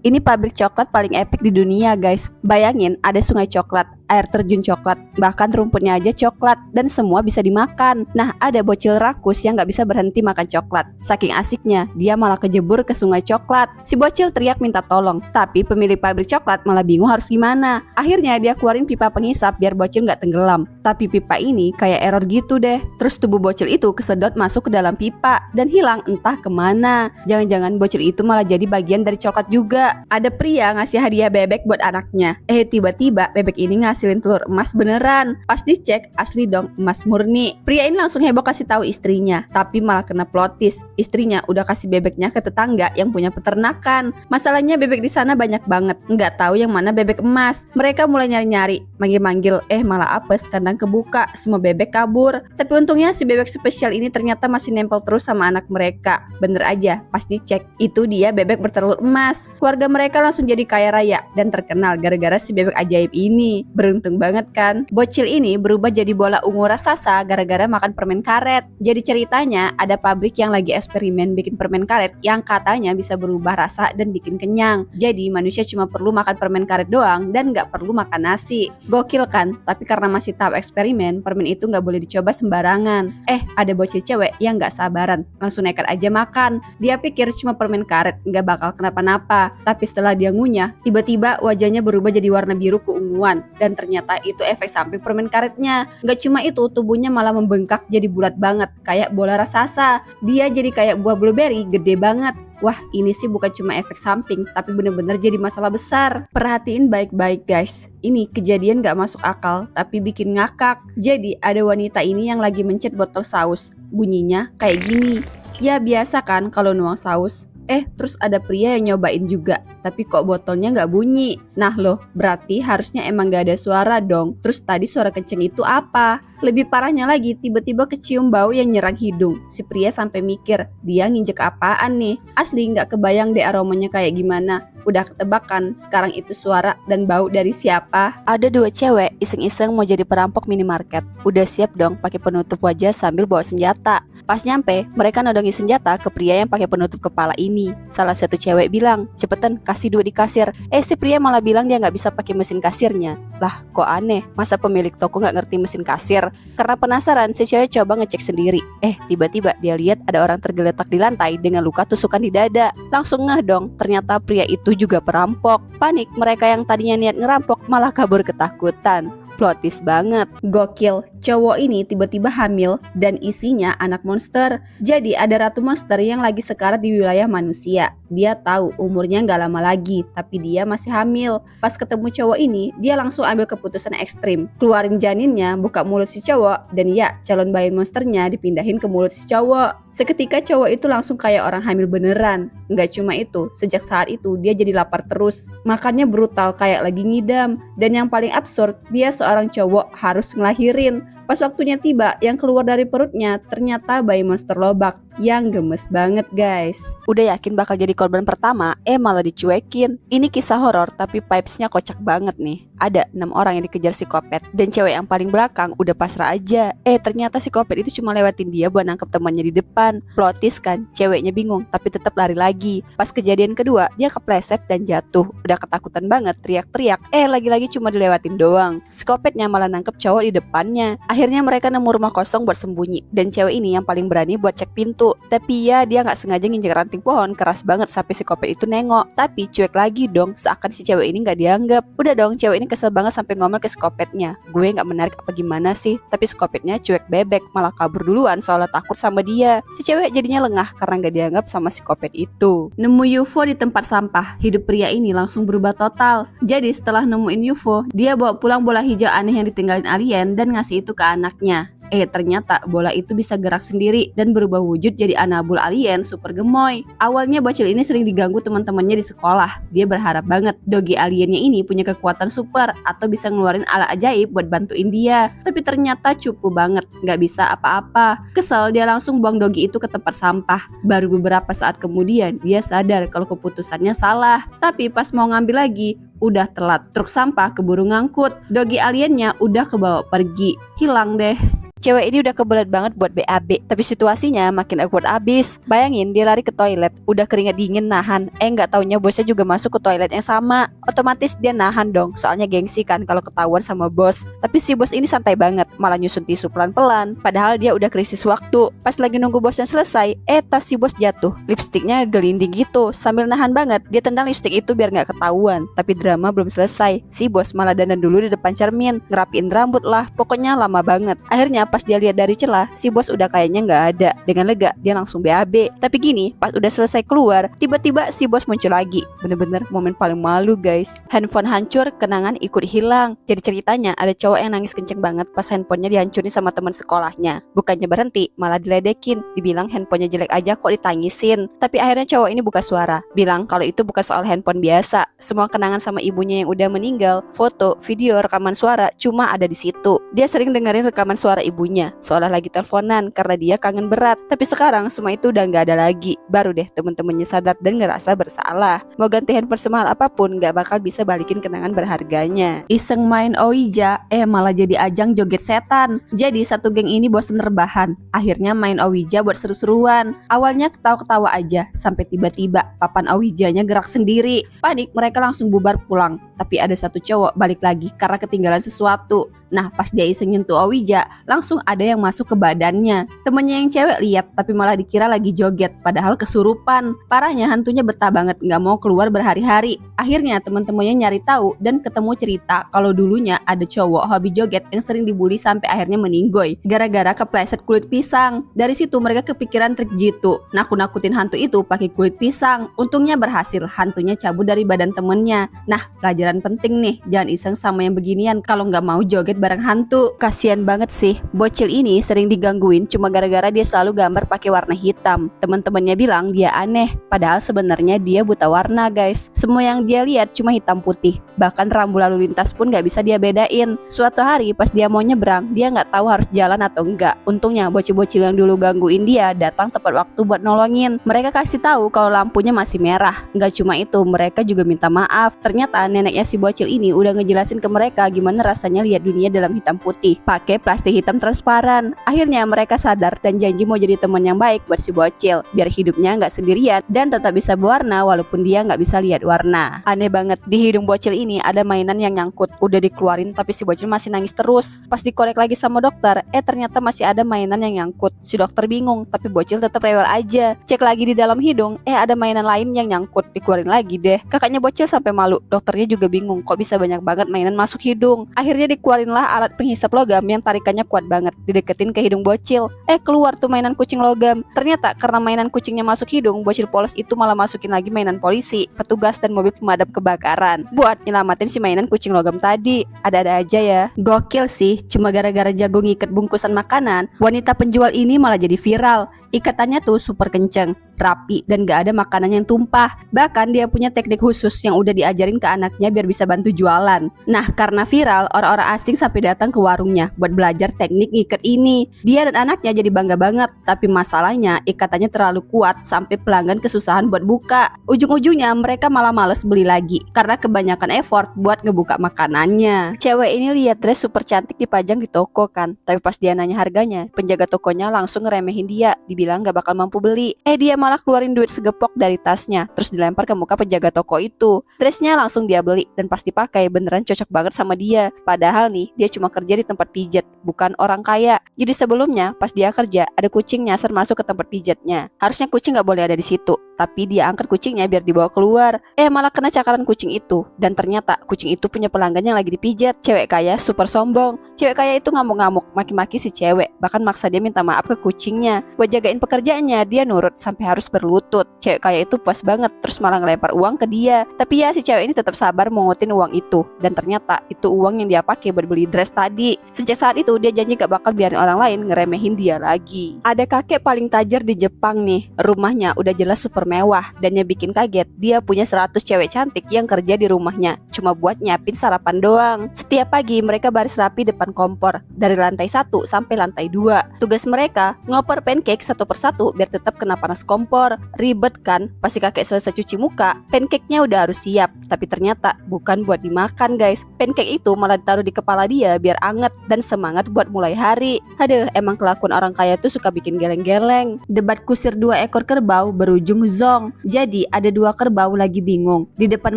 Ini pabrik coklat paling epic di dunia guys. Bayangin ada sungai coklat, air terjun coklat, bahkan rumputnya aja coklat dan semua bisa dimakan. Nah ada bocil rakus yang gak bisa berhenti makan coklat. Saking asiknya dia malah kejebur ke sungai coklat. Si bocil teriak minta tolong, tapi pemilik pabrik coklat malah bingung harus gimana. Akhirnya dia keluarin pipa pengisap biar bocil gak tenggelam. Tapi pipa ini kayak error gitu deh. Terus tubuh bocil itu kesedot masuk ke dalam pipa dan hilang entah kemana. Jangan-jangan bocil itu malah jadi bagian dari coklat juga. Ada pria ngasih hadiah bebek buat anaknya. Tiba-tiba bebek ini ngasilin telur emas beneran. Pas dicek asli dong, emas murni. Pria ini langsung heboh kasih tahu istrinya, tapi malah kena plot twist. Istrinya udah kasih bebeknya ke tetangga yang punya peternakan. Masalahnya bebek di sana banyak banget, nggak tahu yang mana bebek emas. Mereka mulai nyari-nyari, manggil-manggil, malah apes, kandang kebuka, semua bebek kabur. Tapi untungnya si bebek spesial ini ternyata masih nempel terus sama anak mereka. Bener aja, pas dicek, itu dia bebek bertelur emas. Keluarga mereka langsung jadi kaya raya dan terkenal gara-gara si bebek ajaib ini. Beruntung banget kan? Bocil ini berubah jadi bola ungu raksasa gara-gara makan permen karet. Jadi ceritanya ada pabrik yang lagi eksperimen bikin permen karet yang katanya bisa berubah rasa dan bikin kenyang. Jadi manusia cuma perlu makan permen karet doang dan nggak perlu makan nasi. Gokil kan? Tapi karena masih tahap eksperimen, permen itu nggak boleh dicoba sembarangan. Ada bocil cewek yang nggak sabaran, langsung nekat aja makan. Dia pikir cuma permen karet, nggak bakal kenapa-napa. Tapi setelah dia ngunyah, tiba-tiba wajahnya berubah jadi warna biru keunguan. Dan ternyata itu efek samping permen karetnya. Gak cuma itu, tubuhnya malah membengkak jadi bulat banget, kayak bola raksasa. Dia jadi kayak buah blueberry, gede banget. Wah, ini sih bukan cuma efek samping, tapi bener-bener jadi masalah besar. Perhatiin baik-baik guys. Ini kejadian gak masuk akal, tapi bikin ngakak. Jadi ada wanita ini yang lagi mencet botol saus. Bunyinya kayak gini. Ya biasa kan kalau nuang saus. Terus ada pria yang nyobain juga, tapi kok botolnya nggak bunyi. Nah loh, berarti harusnya emang nggak ada suara dong. Terus tadi suara kenceng itu apa? Lebih parahnya lagi, tiba-tiba kecium bau yang nyerang hidung. Si pria sampai mikir, dia nginjek apaan nih? Asli nggak kebayang deh aromanya kayak gimana. Udah ketebakan, sekarang itu suara dan bau dari siapa? Ada dua cewek iseng-iseng mau jadi perampok minimarket. Udah siap dong pakai penutup wajah sambil bawa senjata. Pas nyampe, mereka nodongin senjata ke pria yang pakai penutup kepala ini. Salah satu cewek bilang, cepetan kasih duit di kasir. Si pria malah bilang dia nggak bisa pakai mesin kasirnya. Lah, kok aneh? Masa pemilik toko nggak ngerti mesin kasir? Karena penasaran, si cewek coba ngecek sendiri. Tiba-tiba dia lihat ada orang tergeletak di lantai dengan luka tusukan di dada. Langsung ngeh dong, ternyata pria itu juga perampok. Panik, mereka yang tadinya niat ngerampok malah kabur ketakutan. Plot twist banget. Gokil, cowok ini tiba-tiba hamil dan isinya anak monster. Jadi ada ratu monster yang lagi sekarat di wilayah manusia. Dia tahu umurnya gak lama lagi, tapi dia masih hamil. Pas ketemu cowok ini, dia langsung ambil keputusan ekstrim. Keluarin janinnya, buka mulut si cowok, dan ya, calon bayi monsternya dipindahin ke mulut si cowok. Seketika cowok itu langsung kayak orang hamil beneran. Nggak cuma itu, sejak saat itu dia jadi lapar terus. Makannya brutal kayak lagi ngidam. Dan yang paling absurd, dia seorang cowok harus ngelahirin. Pas waktunya tiba, yang keluar dari perutnya ternyata bayi monster lobak yang gemes banget guys. Udah yakin bakal jadi korban pertama, malah dicuekin. Ini kisah horor tapi vibes-nya kocak banget nih. Ada 6 orang yang dikejar psikopat dan cewek yang paling belakang udah pasrah aja. Ternyata psikopat itu cuma lewatin dia buat nangkep temannya di depan. Plot twist kan, ceweknya bingung tapi tetap lari lagi. Pas kejadian kedua, dia kepleset dan jatuh. Udah ketakutan banget, teriak-teriak. Lagi-lagi cuma dilewatin doang. Psikopatnya malah nangkep cowok di depannya. Akhirnya mereka nemu rumah kosong buat sembunyi. Dan cewek ini yang paling berani buat cek pintu. Tapi ya dia gak sengaja nginjek ranting pohon keras banget sampai psikopat itu nengok. Tapi cuek lagi dong, seakan si cewek ini gak dianggap. Udah dong, cewek ini kesel banget sampai ngomel ke psikopatnya. Gue gak menarik apa gimana sih? Tapi psikopatnya cuek bebek, malah kabur duluan soalnya takut sama dia. Si cewek jadinya lengah karena gak dianggap sama psikopat itu. Nemu UFO di tempat sampah, hidup pria ini langsung berubah total. Jadi setelah nemuin UFO, dia bawa pulang bola hijau aneh yang ditinggalin alien dan ngasih itu ke anaknya. Ternyata bola itu bisa gerak sendiri dan berubah wujud jadi anabul alien super gemoy. Awalnya bocil ini sering diganggu teman-temannya di sekolah. Dia berharap banget dogi aliennya ini punya kekuatan super atau bisa ngeluarin ala ajaib buat bantuin dia. Tapi ternyata cupu banget, nggak bisa apa-apa. Kesel, dia langsung buang dogi itu ke tempat sampah. Baru beberapa saat kemudian dia sadar kalau keputusannya salah. Tapi pas mau ngambil lagi, udah telat. Truk sampah keburu ngangkut. Dogi aliennya udah kebawa pergi. Hilang deh. Cewek ini udah kebelet banget buat BAB, tapi situasinya makin awkward abis. Bayangin dia lari ke toilet, udah keringat dingin nahan, nggak taunya bosnya juga masuk ke toilet yang sama. Otomatis dia nahan dong, soalnya gengsi kan kalau ketahuan sama bos. Tapi si bos ini santai banget, malah nyusun tisu pelan-pelan, padahal dia udah krisis waktu. Pas lagi nunggu bosnya selesai, tas si bos jatuh, lipstiknya gelinding gitu. Sambil nahan banget, dia tendang lipstik itu biar nggak ketahuan. Tapi drama belum selesai, si bos malah dandan dulu di depan cermin, ngerapiin rambut lah, pokoknya lama banget. Akhirnya pas dia lihat dari celah, si bos udah kayaknya nggak ada. Dengan lega dia langsung BAB. Tapi gini, pas udah selesai keluar, tiba-tiba si bos muncul lagi. Bener-bener momen paling malu guys. Handphone hancur, kenangan ikut hilang. Jadi ceritanya ada cowok yang nangis kenceng banget pas handphonenya dihancurin sama teman sekolahnya. Bukannya berhenti, malah diledekin. Dibilang handphonenya jelek aja kok ditangisin. Tapi akhirnya cowok ini buka suara, bilang kalau itu bukan soal handphone biasa. Semua kenangan sama ibunya yang udah meninggal, foto, video, rekaman suara cuma ada di situ. Dia sering dengerin rekaman suara ibunya, seolah lagi teleponan karena dia kangen berat. Tapi sekarang semua itu udah nggak ada lagi. Baru deh temen-temennya sadar dan ngerasa bersalah. Mau ganti handphone semahal apapun nggak bakal bisa balikin kenangan berharganya. Iseng main Ouija, malah jadi ajang joget setan. Jadi satu geng ini bosen rebahan. Akhirnya main Ouija buat seru-seruan. Awalnya ketawa-ketawa aja, sampai tiba-tiba papan Ouijanya gerak sendiri. Panik, mereka langsung bubar pulang. Tapi ada satu cowok balik lagi karena ketinggalan sesuatu. Nah pas dia iseng nyentuh Ouija, langsung ada yang masuk ke badannya. Temennya yang cewek lihat, tapi malah dikira lagi joget, padahal kesurupan. Parahnya hantunya betah banget, nggak mau keluar berhari-hari. Akhirnya teman-temannya nyari tahu dan ketemu cerita kalau dulunya ada cowok hobi joget yang sering dibully sampai akhirnya meninggoy gara-gara kepleset kulit pisang. Dari situ mereka kepikiran trik jitu, nakut-nakutin hantu itu pakai kulit pisang. Untungnya berhasil, hantunya cabut dari badan temennya. Nah pelajaran penting nih, jangan iseng sama yang beginian kalau nggak mau joget bareng hantu. Kasian banget sih, bocil ini sering digangguin cuma gara-gara dia selalu gambar pakai warna hitam. Teman-temannya bilang dia aneh, padahal sebenarnya dia buta warna guys. Semua yang dia lihat cuma hitam putih, bahkan rambu lalu lintas pun nggak bisa dia bedain. Suatu hari pas dia mau nyebrang, dia nggak tahu harus jalan atau enggak. Untungnya bocil-bocil yang dulu gangguin dia datang tepat waktu buat nolongin. Mereka kasih tahu kalau lampunya masih merah. Nggak cuma itu, mereka juga minta maaf. Ternyata neneknya si bocil ini udah ngejelasin ke mereka gimana rasanya lihat dunia dalam hitam putih pakai plastik hitam transparan. Akhirnya mereka sadar dan janji mau jadi teman yang baik buat si bocil biar hidupnya nggak sendirian dan tetap bisa berwarna walaupun dia nggak bisa lihat warna. Aneh banget, di hidung bocil ini ada mainan yang nyangkut, udah dikeluarin tapi si bocil masih nangis terus. Pas dikorek lagi sama dokter, ternyata masih ada mainan yang nyangkut. Si dokter bingung tapi bocil tetap rewel aja. Cek lagi di dalam hidung, ada mainan lain yang nyangkut, dikeluarin lagi deh. Kakaknya bocil sampai malu, dokternya juga bingung kok bisa banyak banget mainan masuk hidung. Akhirnya dikeluarin lah alat penghisap logam yang tarikannya kuat banget, dideketin ke hidung bocil. Keluar tuh mainan kucing logam. Ternyata karena mainan kucingnya masuk hidung, bocil polos itu malah masukin lagi mainan polisi, petugas dan mobil pemadam kebakaran buat nyelamatin si mainan kucing logam tadi. Ada-ada aja ya. Gokil sih, cuma gara-gara jago ngikat bungkusan makanan, wanita penjual ini malah jadi viral. Ikatannya tuh super kenceng, rapi, dan gak ada makanan yang tumpah. Bahkan dia punya teknik khusus yang udah diajarin ke anaknya biar bisa bantu jualan. Nah karena viral, orang-orang asing sampai datang ke warungnya buat belajar teknik ngikat ini. Dia dan anaknya jadi bangga banget. Tapi masalahnya ikatannya terlalu kuat sampai pelanggan kesusahan buat buka. Ujung-ujungnya mereka malah males beli lagi karena kebanyakan effort buat ngebuka makanannya. Cewek ini lihat dress super cantik dipajang di toko kan, tapi pas dia nanya harganya, penjaga tokonya langsung ngeremehin dia, bilang gak bakal mampu beli. Dia malah keluarin duit segepok dari tasnya, terus dilempar ke muka penjaga toko itu. Dressnya langsung dia beli dan pas dipakai beneran cocok banget sama dia. Padahal nih dia cuma kerja di tempat pijat, bukan orang kaya. Jadi sebelumnya pas dia kerja ada kucing nyasar masuk ke tempat pijatnya. Harusnya kucing gak boleh ada di situ, tapi dia angkat kucingnya biar dibawa keluar. Malah kena cakaran kucing itu. Dan ternyata kucing itu punya pelanggan yang lagi dipijat. Cewek kaya super sombong. Cewek kaya itu ngamuk-ngamuk, maki-maki si cewek, bahkan maksa dia minta maaf ke kucingnya. Buat jagain pekerjaannya dia nurut sampai harus berlutut. Cewek kaya itu puas banget, terus malah ngelempar uang ke dia. Tapi ya si cewek ini tetap sabar mengutin uang itu. Dan ternyata itu uang yang dia pakai buat beli dress tadi. Sejak saat itu dia janji gak bakal biarin orang lain ngeremehin dia lagi. Ada kakek paling tajir di Jepang nih. Rumahnya udah jelas super mewah. Dan yang bikin kaget, dia punya 100 cewek cantik yang kerja di rumahnya cuma buat nyiapin sarapan doang. Setiap pagi mereka baris rapi depan kompor dari lantai 1 sampai lantai 2. Tugas mereka ngoper pancake satu persatu biar tetap kena panas kompor. Ribet kan? Pasti kakek selesai cuci muka, pancake-nya udah harus siap. Tapi ternyata bukan buat dimakan guys. Pancake itu malah ditaruh di kepala dia biar anget dan semangat buat mulai hari. Aduh, emang kelakuan orang kaya tuh suka bikin geleng-geleng. Debat kusir 2 ekor kerbau berujung zong. Jadi ada 2 kerbau lagi bingung. Di depan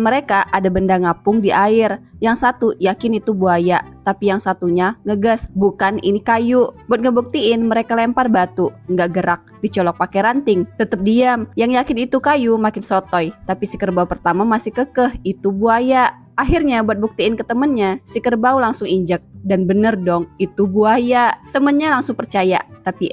mereka ada benda ngapung di air. Yang satu yakin itu buaya, tapi yang satunya ngegas, bukan ini kayu. Buat ngebuktiin mereka lempar batu, nggak gerak, dicolok pakai ranting, tetep diam. Yang yakin itu kayu makin sotoy, tapi si kerbau pertama masih kekeh, itu buaya. Akhirnya buat buktiin ke temennya, si kerbau langsung injek. Dan bener dong, itu buaya. Temennya langsung percaya. Tapi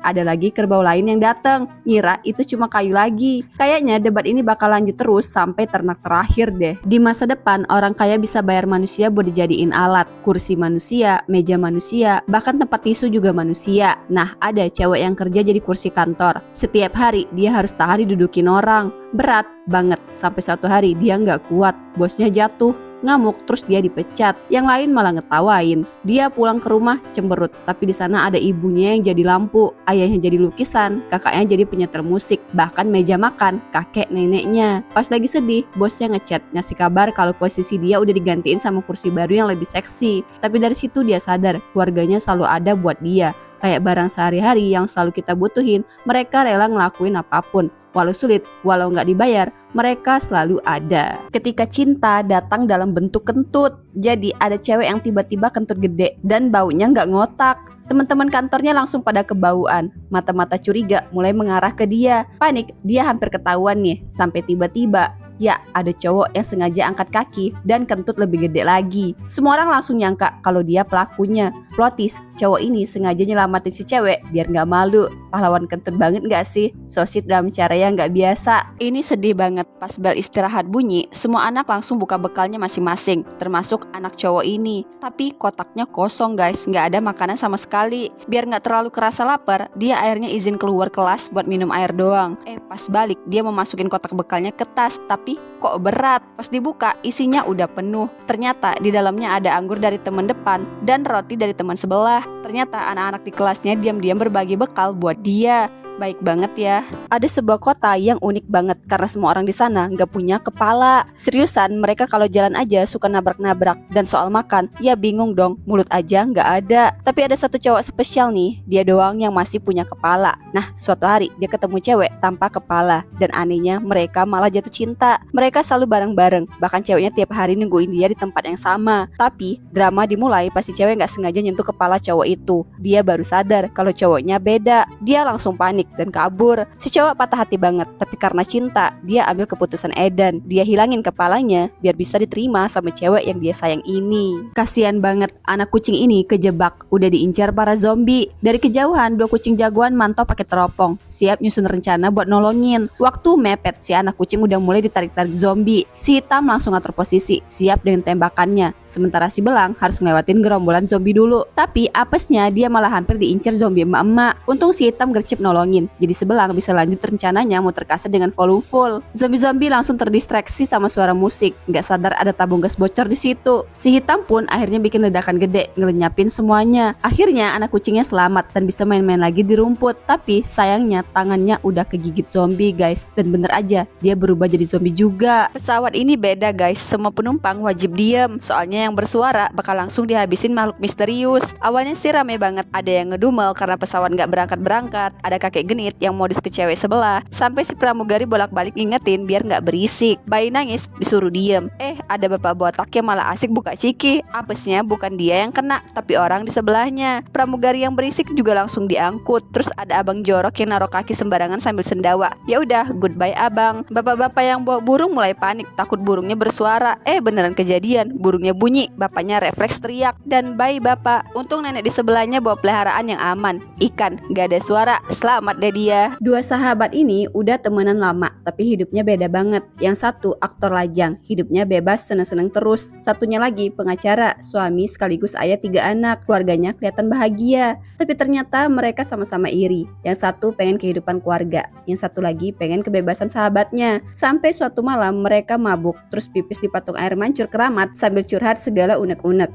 ada lagi kerbau lain yang datang. Ngira itu cuma kayu lagi. Kayaknya debat ini bakal lanjut terus sampai ternak terakhir deh. Di masa depan, orang kaya bisa bayar manusia buat dijadiin alat. Kursi manusia, meja manusia, bahkan tempat tisu juga manusia. Nah, ada cewek yang kerja jadi kursi kantor. Setiap hari dia harus tahan didudukin orang. Berat banget, sampai suatu hari dia nggak kuat. Bosnya jatuh, ngamuk, terus dia dipecat. Yang lain malah ngetawain. Dia pulang ke rumah cemberut, tapi di sana ada ibunya yang jadi lampu, ayahnya jadi lukisan, kakaknya jadi penyetel musik, bahkan meja makan kakek neneknya. Pas lagi sedih, bosnya ngechat ngasih kabar kalau posisi dia udah digantiin sama kursi baru yang lebih seksi. Tapi dari situ dia sadar keluarganya selalu ada buat dia. Kayak barang sehari-hari yang selalu kita butuhin, mereka rela ngelakuin apapun. Walau sulit, walau nggak dibayar, mereka selalu ada. Ketika cinta datang dalam bentuk kentut, jadi ada cewek yang tiba-tiba kentut gede dan baunya nggak ngotak. Teman-teman kantornya langsung pada kebauan. Mata-mata curiga mulai mengarah ke dia. Panik, dia hampir ketahuan nih. Sampai tiba-tiba, ya ada cowok yang sengaja angkat kaki dan kentut lebih gede lagi. Semua orang langsung nyangka kalau dia pelakunya. Plot twist, cowok ini sengaja nyelamatin si cewek biar gak malu. Pahlawan kentut banget gak sih? Sosit dalam cara yang gak biasa. Ini sedih banget. Pas bel istirahat bunyi, semua anak langsung buka bekalnya masing-masing, termasuk anak cowok ini. Tapi kotaknya kosong guys, gak ada makanan sama sekali. Biar gak terlalu kerasa lapar, dia akhirnya izin keluar kelas buat minum air doang. Pas balik, dia mau masukin kotak bekalnya ke tas, tapi kok berat. Pas dibuka, isinya udah penuh. Ternyata di dalamnya ada anggur dari teman depan dan roti dari teman sebelah. Ternyata anak-anak di kelasnya diam-diam berbagi bekal buat dia. Baik banget ya. Ada sebuah kota yang unik banget karena semua orang di sana nggak punya kepala. Seriusan, mereka kalau jalan aja suka nabrak-nabrak. Dan soal makan, ya bingung dong, mulut aja nggak ada. Tapi ada satu cowok spesial nih, dia doang yang masih punya kepala. Nah, suatu hari dia ketemu cewek tanpa kepala. Dan anehnya mereka malah jatuh cinta. Mereka selalu bareng-bareng, bahkan ceweknya tiap hari nungguin dia di tempat yang sama. Tapi drama dimulai pas si cewek nggak sengaja nyentuh kepala cowok itu. Dia baru sadar kalau cowoknya beda. Dia langsung panik dan kabur. Si cowok patah hati banget, tapi karena cinta, dia ambil keputusan edan. Dia hilangin kepalanya biar bisa diterima sama cewek yang dia sayang ini. Kasian banget, anak kucing ini kejebak, udah diincar para zombie. Dari kejauhan, 2 kucing jagoan mantau pakai teropong, siap nyusun rencana buat nolongin. Waktu mepet, si anak kucing udah mulai ditarik-tarik zombie. Si hitam langsung ngatur posisi, siap dengan tembakannya. Sementara si belang harus ngelewatin gerombolan zombie dulu. Tapi apesnya dia malah hampir diincar zombie emak-emak. Untung si hitam gercep nolongin. Jadi sebelang bisa lanjut rencananya muter kaset dengan volume full. Zombie-zombie langsung terdistraksi sama suara musik. Nggak sadar ada tabung gas bocor di situ. Si hitam pun akhirnya bikin ledakan gede, ngelenyapin semuanya. Akhirnya anak kucingnya selamat dan bisa main-main lagi di rumput. Tapi sayangnya tangannya udah kegigit zombie guys. Dan bener aja, dia berubah jadi zombie juga. Pesawat ini beda guys, semua penumpang wajib diem. Soalnya yang bersuara bakal langsung dihabisin makhluk misterius. Awalnya sih rame banget, ada yang ngedumel karena pesawat nggak berangkat-berangkat. Ada kakek genit yang modus ke cewek sebelah. Sampai si pramugari bolak-balik ngingetin biar gak berisik. Bayi nangis disuruh diem. Ada bapak botak yang malah asik buka ciki. Apesnya bukan dia yang kena, tapi orang di sebelahnya. Pramugari yang berisik juga langsung diangkut. Terus ada abang jorok yang naruh kaki sembarangan sambil sendawa. Ya udah, goodbye abang. Bapak-bapak yang bawa burung mulai panik, takut burungnya bersuara. Beneran kejadian, burungnya bunyi. Bapaknya refleks teriak, dan bye bapak. Untung nenek di sebelahnya bawa peliharaan yang aman, ikan. Gak ada suara, selamat keramat deh dia. Dua sahabat ini udah temenan lama, tapi hidupnya beda banget. Yang satu aktor lajang, hidupnya bebas seneng-seneng terus. Satunya lagi pengacara, suami sekaligus ayah 3 anak. Keluarganya kelihatan bahagia, tapi ternyata mereka sama-sama iri. Yang satu pengen kehidupan keluarga, yang satu lagi pengen kebebasan sahabatnya. Sampai suatu malam mereka mabuk, terus pipis di patung air mancur keramat sambil curhat segala unek-unek.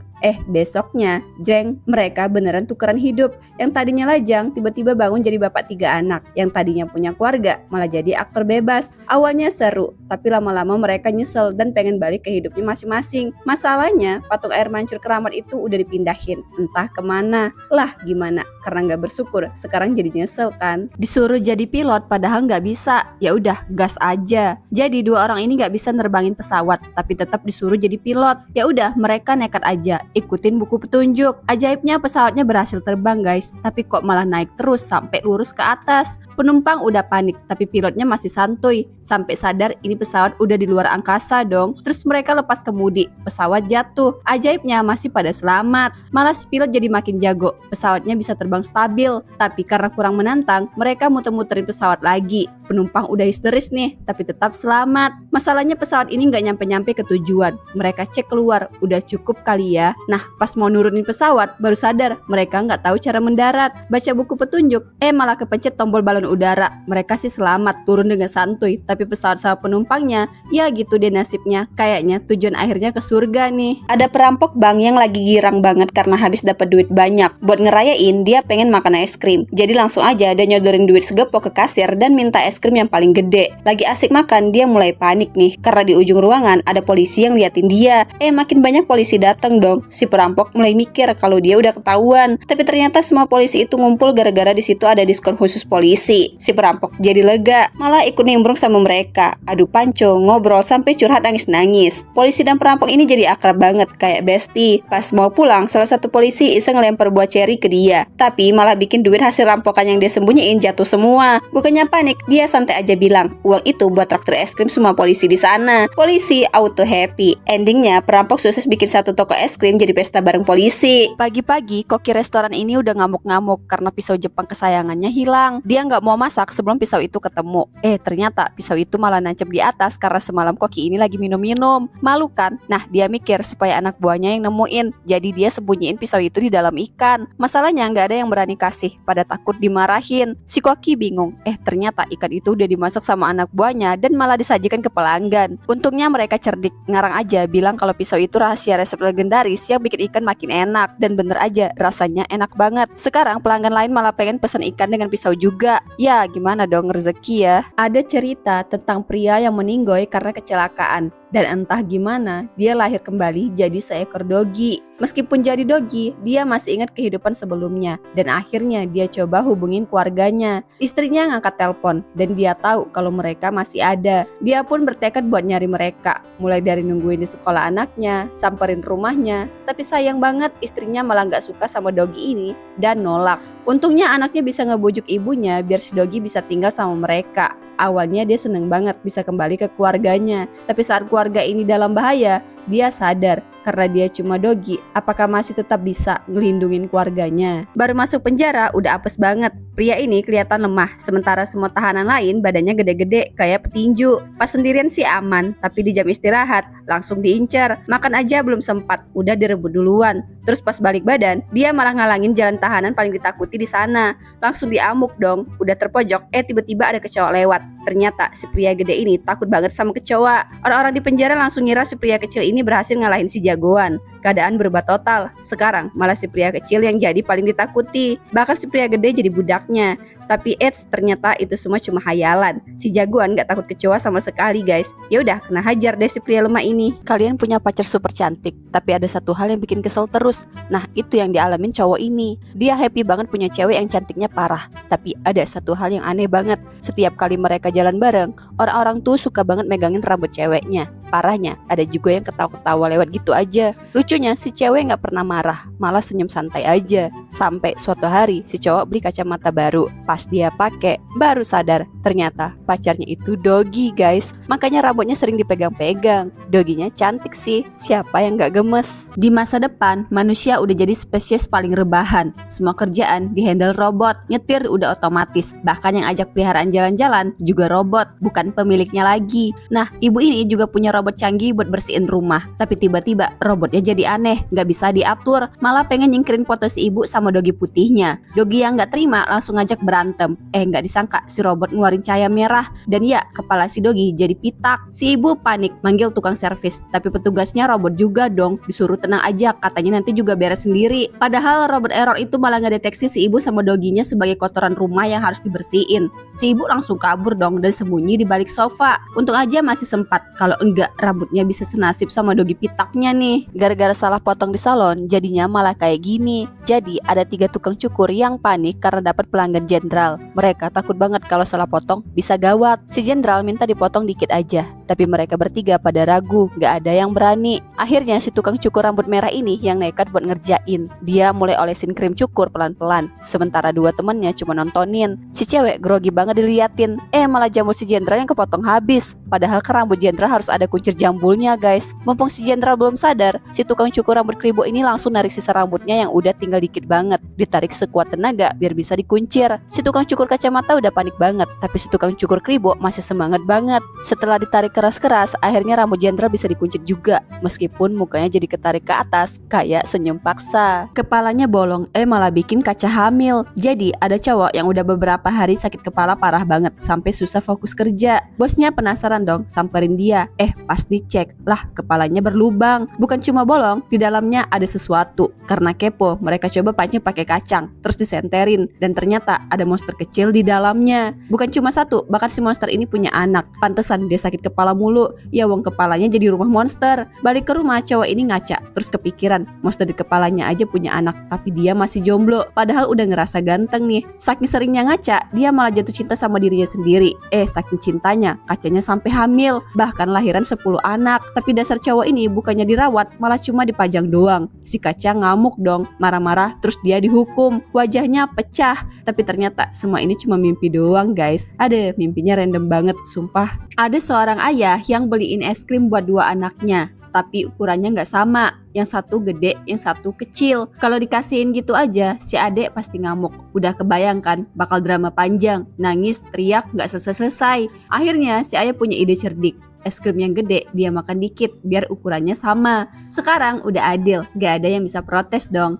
Besoknya, jeng, mereka beneran tukeran hidup. Yang tadinya lajang, tiba-tiba bangun jadi bapak 3 anak. Yang tadinya punya keluarga, malah jadi aktor bebas. Awalnya seru, tapi lama-lama mereka nyesel dan pengen balik ke hidupnya masing-masing. Masalahnya, patung air mancur keramat itu udah dipindahin, entah kemana. Lah gimana? Karena gak bersyukur, sekarang jadi nyesel kan? Disuruh jadi pilot padahal gak bisa. Ya udah, gas aja. Jadi 2 orang ini gak bisa nerbangin pesawat, tapi tetap disuruh jadi pilot. Ya udah, mereka nekat aja, ikutin buku petunjuk. Ajaibnya pesawatnya berhasil terbang guys, tapi kok malah naik terus sampai lurus ke atas. Penumpang udah panik, tapi pilotnya masih santuy. Sampai sadar ini pesawat udah di luar angkasa dong. Terus mereka lepas kemudi, pesawat jatuh. Ajaibnya masih pada selamat. Malah si pilot jadi makin jago, pesawatnya bisa terbang stabil. Tapi karena kurang menantang, mereka muter-muterin pesawat lagi. Penumpang udah histeris nih, tapi tetap selamat. Masalahnya pesawat ini nggak nyampe-nyampe ke tujuan. Mereka cek keluar, udah cukup kali ya. Nah, pas mau nurunin pesawat, baru sadar mereka nggak tahu cara mendarat. Baca buku petunjuk, malah kepencet tombol balon udara. Mereka sih selamat, turun dengan santuy. Tapi pesawat sama penumpangnya, ya gitu deh nasibnya. Kayaknya tujuan akhirnya ke surga nih. Ada perampok bank yang lagi girang banget karena habis dapat duit banyak. Buat ngerayain, dia pengen makan es krim. Jadi langsung aja dia nyodorin duit segepok ke kasir dan minta es krim yang paling gede. Lagi asik makan, dia mulai panik nih. Karena di ujung ruangan ada polisi yang liatin dia. Makin banyak polisi datang dong. Si perampok mulai mikir kalau dia udah ketahuan. Tapi ternyata semua polisi itu ngumpul gara-gara di situ ada diskon khusus polisi. Si perampok jadi lega, malah ikut nimbrung sama mereka. Adu panco, ngobrol sampai curhat nangis-nangis. Polisi dan perampok ini jadi akrab banget, kayak bestie. Pas mau pulang, salah satu polisi iseng ngelempar buah ceri ke dia. Tapi malah bikin duit hasil rampokan yang dia sembunyiin jatuh semua. Bukannya panik, dia santai aja bilang, uang itu buat traktir es krim semua polisi di sana. Polisi auto happy. Endingnya, perampok sukses bikin satu toko es krim jadi pesta bareng polisi. Pagi-pagi, koki restoran ini udah ngamuk-ngamuk karena pisau Jepang kesayangannya hilang. Dia nggak mau masak sebelum pisau itu ketemu. Ternyata pisau itu malah nancep di atas karena semalam koki ini lagi minum-minum. Malu kan? Nah, dia mikir supaya anak buahnya yang nemuin. Jadi dia sembunyiin pisau itu di dalam ikan. Masalahnya nggak ada yang berani kasih, pada takut dimarahin. Si koki bingung. Ternyata ikan itu udah dimasak sama anak buahnya dan malah disajikan ke pelanggan. Untungnya mereka cerdik, ngarang aja bilang kalau pisau itu rahasia resep legendaris yang bikin ikan makin enak. Dan bener aja, rasanya enak banget. Sekarang pelanggan lain malah pengen pesen ikan dengan pisau juga. Ya gimana dong rezeki ya. Ada cerita tentang pria yang meninggoy karena kecelakaan. Dan entah gimana, dia lahir kembali jadi seekor dogi. Meskipun jadi dogi, dia masih ingat kehidupan sebelumnya. Dan akhirnya dia coba hubungin keluarganya. Istrinya ngangkat telepon, dan dia tahu kalau mereka masih ada. Dia pun bertekad buat nyari mereka. Mulai dari nungguin di sekolah anaknya, samperin rumahnya. Tapi sayang banget, istrinya malah gak suka sama dogi ini dan nolak. Untungnya anaknya bisa ngebujuk ibunya biar si dogi bisa tinggal sama mereka. Awalnya dia seneng banget bisa kembali ke keluarganya. Tapi saat keluarga ini dalam bahaya, dia sadar karena dia cuma dogi, apakah masih tetap bisa ngelindungin keluarganya. Baru masuk penjara udah apes banget. Pria ini kelihatan lemah, sementara semua tahanan lain badannya gede-gede kayak petinju. Pas sendirian sih aman, tapi di jam istirahat langsung diincar. Makan aja belum sempat, udah direbut duluan. Terus pas balik badan, dia malah ngalangin jalan tahanan paling ditakuti di sana. Langsung diamuk dong, udah terpojok, tiba-tiba ada kecoa lewat. Ternyata si pria gede ini takut banget sama kecoa. Orang-orang di penjara langsung ngira si pria kecil ini berhasil ngalahin si jagoan. Keadaan berubah total. Sekarang malah si pria kecil yang jadi paling ditakuti. Bahkan si pria gede jadi budaknya. Tapi ternyata itu semua cuma hayalan. Si jagoan gak takut kecoa sama sekali guys. Ya udah, kena hajar deh si pria lemah ini. Kalian punya pacar super cantik, tapi ada satu hal yang bikin kesel terus. Nah, itu yang dialamin cowok ini. Dia happy banget punya cewek yang cantiknya parah. Tapi ada satu hal yang aneh banget. Setiap kali mereka jalan bareng, orang-orang tuh suka banget megangin rambut ceweknya. Parahnya, ada juga yang ketawa-ketawa lewat gitu aja. Lucunya, si cewek gak pernah marah, malah senyum santai aja. Sampai suatu hari, si cowok beli kacamata baru. Pas dia pakai, baru sadar ternyata pacarnya itu Dogi guys. Makanya rambutnya sering dipegang-pegang. Doginya cantik sih, siapa yang gak gemes? Di masa depan, manusia udah jadi spesies paling rebahan. Semua kerjaan dihandle robot, nyetir udah otomatis. Bahkan yang ajak peliharaan jalan-jalan juga robot, bukan pemiliknya lagi. Nah, ibu ini juga punya robot canggih buat bersihin rumah. Tapi tiba-tiba robotnya jadi aneh, gak bisa diatur. Malah pengen nyingkirin foto si ibu sama Dogi putihnya. Dogi yang gak terima langsung ngajak berantem. Nggak disangka si robot ngeluarin cahaya merah dan ya kepala si Dogi jadi pitak. Si ibu panik manggil tukang servis, tapi petugasnya robot juga dong. Disuruh tenang aja, katanya nanti juga beres sendiri. Padahal robot error itu malah ngedeteksi si ibu sama Doginya sebagai kotoran rumah yang harus dibersihin. Si ibu langsung kabur dong dan sembunyi di balik sofa. Untung aja masih sempat, kalau enggak rambutnya bisa senasib sama Dogi pitaknya nih. Gara-gara salah potong di salon, jadinya malah kayak gini. Jadi ada 3 tukang cukur yang panik karena dapat pelanggan jenderal. Mereka takut banget kalau salah potong bisa gawat. Si jenderal minta dipotong dikit aja, tapi mereka bertiga pada ragu, gak ada yang berani. Akhirnya si tukang cukur rambut merah ini yang nekat buat ngerjain. Dia mulai olesin krim cukur pelan-pelan, sementara 2 temennya cuma nontonin. Si cewek grogi banget diliatin, malah jambul si jenderal yang kepotong habis. Padahal ke rambut jenderal harus ada kuncir jambulnya guys. Mumpung si jenderal belum sadar, si tukang cukur rambut kribo ini langsung narik sisa rambutnya yang udah tinggal dikit banget. Ditarik sekuat tenaga biar bisa dikuncir. Si tukang cukur kacamata udah panik banget, tapi si tukang cukur kribo masih semangat banget. Setelah ditarik keras-keras, akhirnya rambut jenderal bisa dikuncir juga, meskipun mukanya jadi ketarik ke atas kayak senyum paksa. Kepalanya bolong, malah bikin kaca hamil. Jadi ada cowok yang udah beberapa hari sakit kepala parah banget sampai susah fokus kerja. Bosnya penasaran dong, samperin dia. Pas dicek, lah kepalanya berlubang. Bukan cuma bolong, di dalamnya ada sesuatu. Karena kepo, mereka coba pancing pakai kacang, terus disenterin, dan ternyata ada monster kecil di dalamnya. Bukan cuma satu, bahkan si monster ini punya anak. Pantesan dia sakit kepala mulu. Ya wong kepalanya jadi rumah monster. Balik ke rumah, cowok ini ngaca, terus kepikiran monster di kepalanya aja punya anak, tapi dia masih jomblo. Padahal udah ngerasa ganteng nih. Saking seringnya ngaca, dia malah jatuh cinta sama dirinya sendiri. Saking cintanya, kacanya sampai hamil, bahkan lahiran 10 anak. Tapi dasar cowok ini bukannya dirawat, malah cuma dipajang doang. Si kaca ngamuk dong, marah-marah, terus dia dihukum. Wajahnya pecah, tapi ternyata semua ini cuma mimpi doang guys. Ada mimpinya random banget, sumpah. Ada seorang ayah yang beliin es krim buat 2 anaknya, tapi ukurannya nggak sama. Yang satu gede, yang satu kecil. Kalau dikasihin gitu aja, si adek pasti ngamuk. Udah kebayangkan, bakal drama panjang, nangis, teriak, nggak selesai-selesai. Akhirnya si ayah punya ide cerdik. Es krim yang gede dia makan dikit biar ukurannya sama. Sekarang udah adil, gak ada yang bisa protes dong.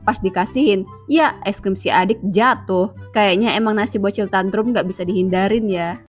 Pas dikasihin, ya es krim si adik jatuh. Kayaknya emang nasi bocil tantrum gak bisa dihindarin ya.